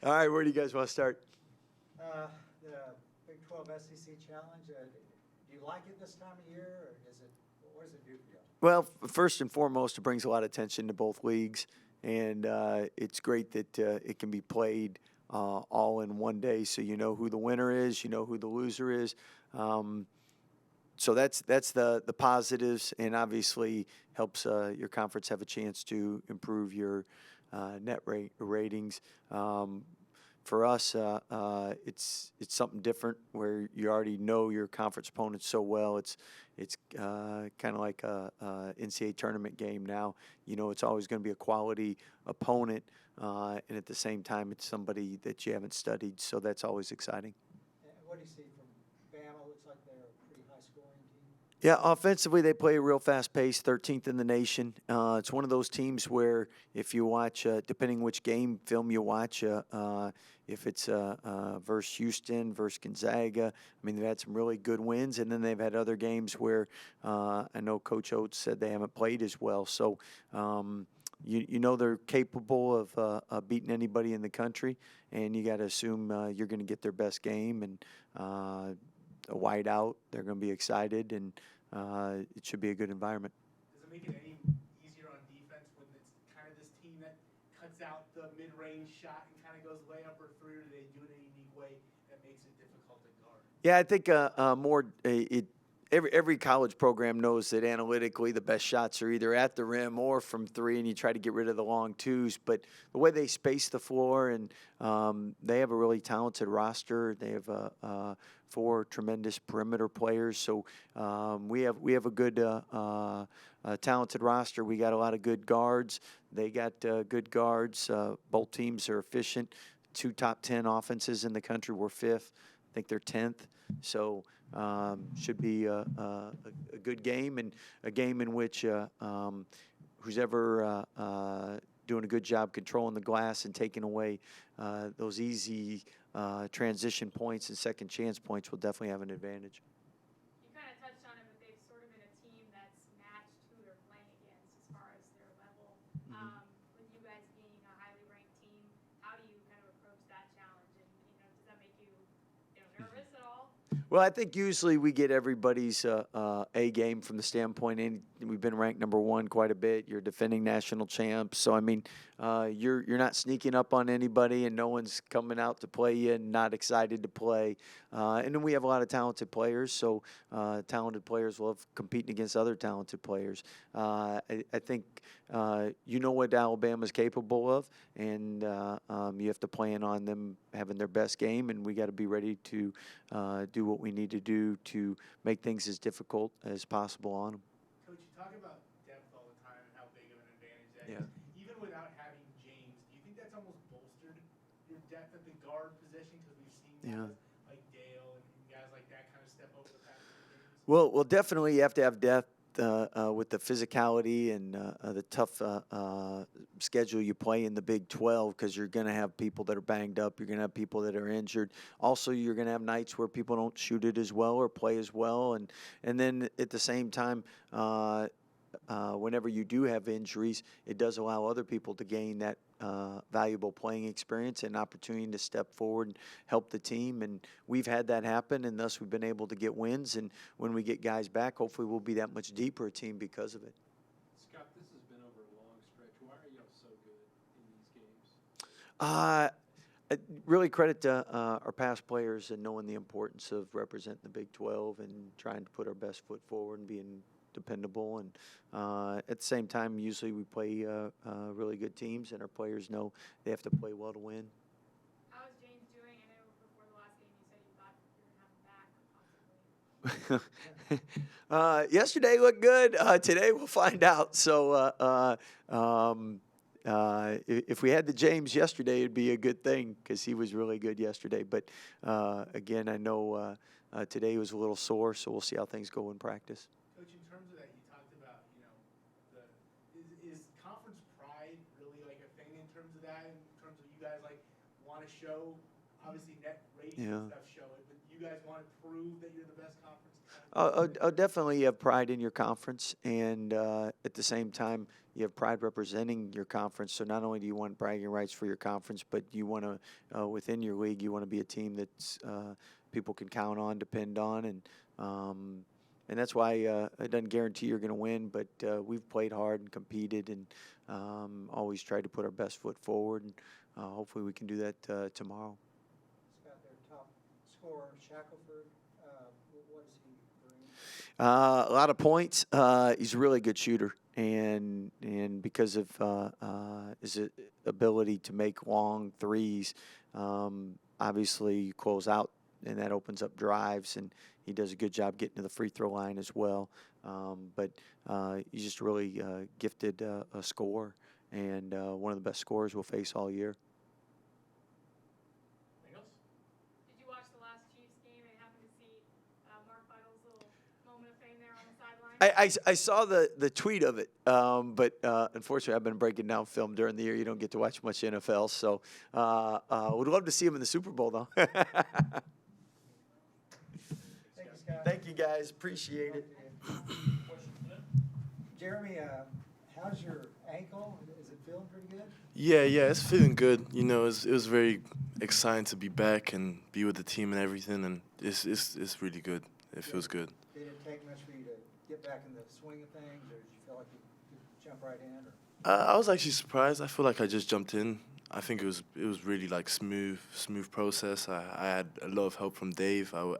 All right, where do you guys want to start? The Big 12 SEC Challenge, do you like it this time of year, or what does it do for you? Well, first and foremost, it brings a lot of attention to both leagues, and it's great that it can be played all in one day, so you know who the winner is, you know who the loser is. So that's the positives, and obviously helps your conference have a chance to improve your ratings. For us, it's something different where you already know your conference opponents so well. It's kind of like a NCAA tournament game now. You know, it's always going to be a quality opponent, and at the same time, it's somebody that you haven't studied. So that's always exciting. And what do you see from Bama? Looks like they're a pretty high-scoring team. Yeah, offensively, they play a real fast pace, 13th in the nation. It's one of those teams where if you watch, depending which game film you watch, if it's versus Houston, versus Gonzaga, I mean, they've had some really good wins, and then they've had other games where I know Coach Oates said they haven't played as well. So, you know they're capable of beating anybody in the country, and you got to assume you're going to get their best game, and a wide out. They're going to be excited, and it should be a good environment. Does it make it any easier on defense when it's kind of this team that cuts out the mid-range shot and kind of goes layup or three, or do they do it in a unique way that makes it difficult to guard? Yeah, I think every college program knows that analytically the best shots are either at the rim or from three, and you try to get rid of the long twos. But the way they space the floor, and they have a really talented roster. They have 4 tremendous perimeter players. So we have a good talented roster. We got a lot of good guards. They got good guards. Both teams are efficient. 2 top 10 offenses in the country. We're 5th. I think they're 10th. So should be a good game, and a game in which who's ever doing a good job controlling the glass and taking away those easy transition points and second chance points will definitely have an advantage. You kind of touched on it, but they've sort of been a team that's matched who they're playing against as far as their level. With you guys being a highly ranked team, how do you kind of approach that challenge? And does that make you nervous at all? Well, I think usually we get everybody's A game from the standpoint, and we've been ranked number 1 quite a bit. You're defending national champs, so I mean, you're not sneaking up on anybody, and no one's coming out to play you and not excited to play. And then we have a lot of talented players, so talented players love competing against other talented players. I think you know what Alabama's capable of, and you have to plan on them having their best game, and we got to be ready to do what we need to do to make things as difficult as possible on them. Coach, you talk about depth all the time and how big of an advantage that Yeah. is. Even without having James, do you think that's almost bolstered your depth at the guard position? Because we've seen guys like Dale and guys like that kind of step over the past few games. Well, definitely you have to have depth with the physicality and the tough schedule you play in the Big 12, because you're going to have people that are banged up. You're going to have people that are injured. Also, you're going to have nights where people don't shoot it as well or play as well. And then at the same time, whenever you do have injuries, it does allow other people to gain that valuable playing experience and opportunity to step forward and help the team. And we've had that happen, and thus we've been able to get wins. And when we get guys back, hopefully we'll be that much deeper a team because of it. Scott, this has been over a long stretch. Why are y'all so good in these games? Really credit to our past players and knowing the importance of representing the Big 12 and trying to put our best foot forward and being dependable. And at the same time, usually we play really good teams, and our players know they have to play well to win. How is James doing? I know before the last game you said you thought you were going to have him back, possibly. Yesterday looked good. Today we'll find out. So if we had the James yesterday, it'd be a good thing because he was really good yesterday. But again, I know today was a little sore, so we'll see how things go in practice. Coach, in terms of that, you talked about, is conference pride really like a thing in terms of that? In terms of you guys want to show, obviously net ratings and stuff show it, but you guys want to prove that you're the best conference? Definitely have pride in your conference, and at the same time, you have pride representing your conference. So not only do you want bragging rights for your conference, but you want to, within your league, you want to be a team that's people can count on, depend on, and that's why it doesn't guarantee you're going to win. But we've played hard and competed, and always tried to put our best foot forward. And hopefully, we can do that tomorrow. Scott, their top scorer, Shackelford, what does he bring? A lot of points. He's a really good shooter, and because of his ability to make long threes, obviously you close out, and that opens up drives, and he does a good job getting to the free throw line as well. But he's just really gifted a scorer, and one of the best scorers we'll face all year. Anything else? Did you watch the last Chiefs game and happen to see Mark Vital's little moment of fame there on the sideline? I saw the tweet of it, but unfortunately I've been breaking down film during the year. You don't get to watch much NFL, so would love to see him in the Super Bowl though. Thank you, Scott. Thank you guys, appreciate it. Jeremy, how's your ankle? Is it feeling pretty good? Yeah, it's feeling good. You know, it was very exciting to be back and be with the team and everything, and it's really good. It feels good. Did it take much for you to get back in the swing of things, or did you feel like you could jump right in? Or? I was actually surprised. I feel like I just jumped in. I think it was really like smooth process. I had a lot of help from Dave, our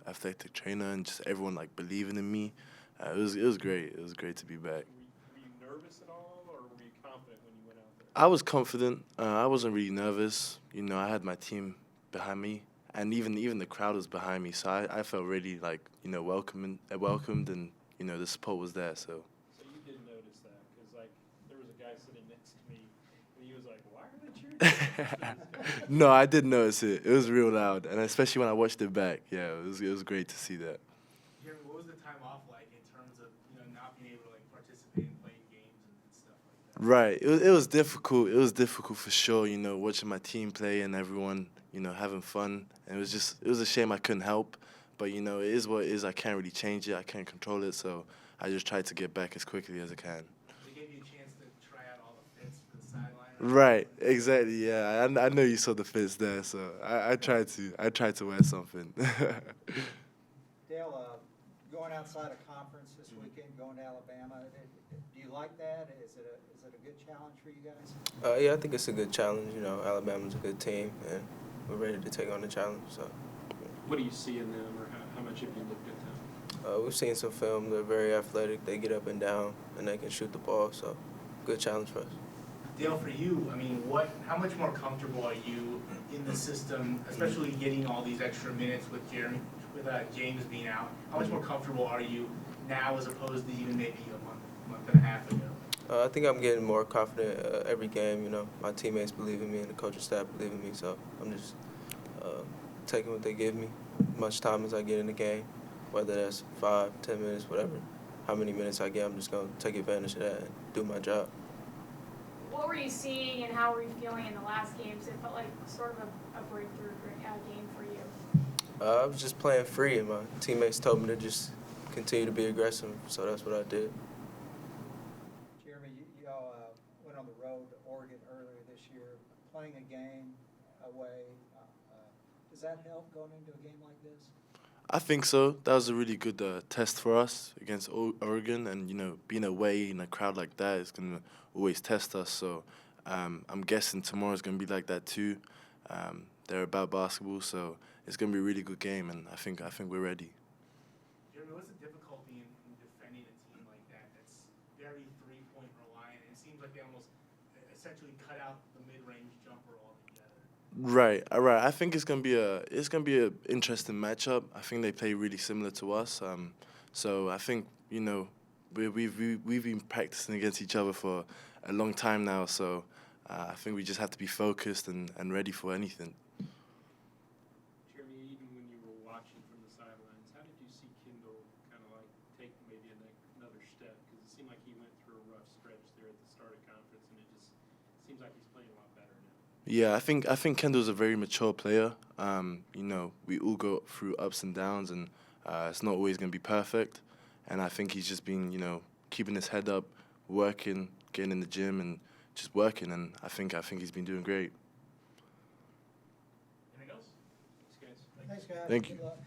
athletic trainer, and just everyone like believing in me. It was great. It was great to be back. Were you nervous at all, or were you confident when you went out there? I was confident. I wasn't really nervous. You know, I had my team behind me, and even the crowd was behind me. So I felt really like, you know, welcomed, and you know, the support was there. So. So you did notice that, because like there was a guy sitting next to me, and he was like, "Why are they cheering?" No, I did notice it. It was real loud, and especially when I watched it back. Yeah, it was great to see that. Jeremy, what was the time off like in terms of, you know, not being able to like participate in playing games and stuff like that? Right. It was difficult. It was difficult for sure. You know, watching my team play and everyone, you know, having fun. And it was a shame I couldn't help. But you know, it is what it is. I can't really change it. I can't control it. So I just tried to get back as quickly as I can. They gave you a chance to try out all the fits for the sideline. Right. Exactly. Yeah. I know you saw the fits there. So I tried to wear something. Dale, going outside of conference this weekend, going to Alabama, do you like that? Is it a good challenge for you guys? Yeah, I think it's a good challenge. You know, Alabama's a good team, and we're ready to take on the challenge. So, What do you see in them, or how much have you looked at them? we've seen some film. They're very athletic. They get up and down, and they can shoot the ball. So, good challenge for us. Dale, for you, I mean, how much more comfortable are you in the system, especially getting all these extra minutes with James being out? How much more comfortable are you now as opposed to even maybe a month and a half ago? I think I'm getting more confident every game. You know, my teammates believe in me, and the coaching staff believe in me. So I'm just taking what they give me, much time as I get in the game, whether that's 5, 10 minutes, whatever. How many minutes I get, I'm just gonna take advantage of that and do my job. What were you seeing and how were you feeling in the last games? It felt like sort of a breakthrough game for you. I was just playing free, and my teammates told me to just continue to be aggressive, so that's what I did. Jeremy, y'all went on the road to Oregon earlier this year, playing a game away. Does that help going into a game like this? I think so. That was a really good test for us against Oregon, and you know, being away in a crowd like that is gonna always test us. So I'm guessing tomorrow's gonna be like that too. They're about basketball, so it's gonna be a really good game, and I think we're ready. Jeremy, what's the difficulty in defending a team like that that's very three-point reliant? It seems like they almost essentially cut out the mid-range jumper altogether. Right. I think it's gonna be a interesting matchup. I think they play really similar to us. So I think, you know, we've been practicing against each other for a long time now. So I think we just have to be focused and ready for anything. Jeremy, even when you were watching from the sidelines, how did you see Kendall kind of like take maybe another step? Because it seemed like he went through a rough stretch there at the start of conference, and it just seems like he's playing a lot better now. Yeah, I think Kendall's a very mature player. You know, we all go through ups and downs, and it's not always going to be perfect. And I think he's just been, you know, keeping his head up, working, getting in the gym and just working. And I think he's been doing great. Anything else? Thanks, guys. Thanks, guys. Thank Good you. luck.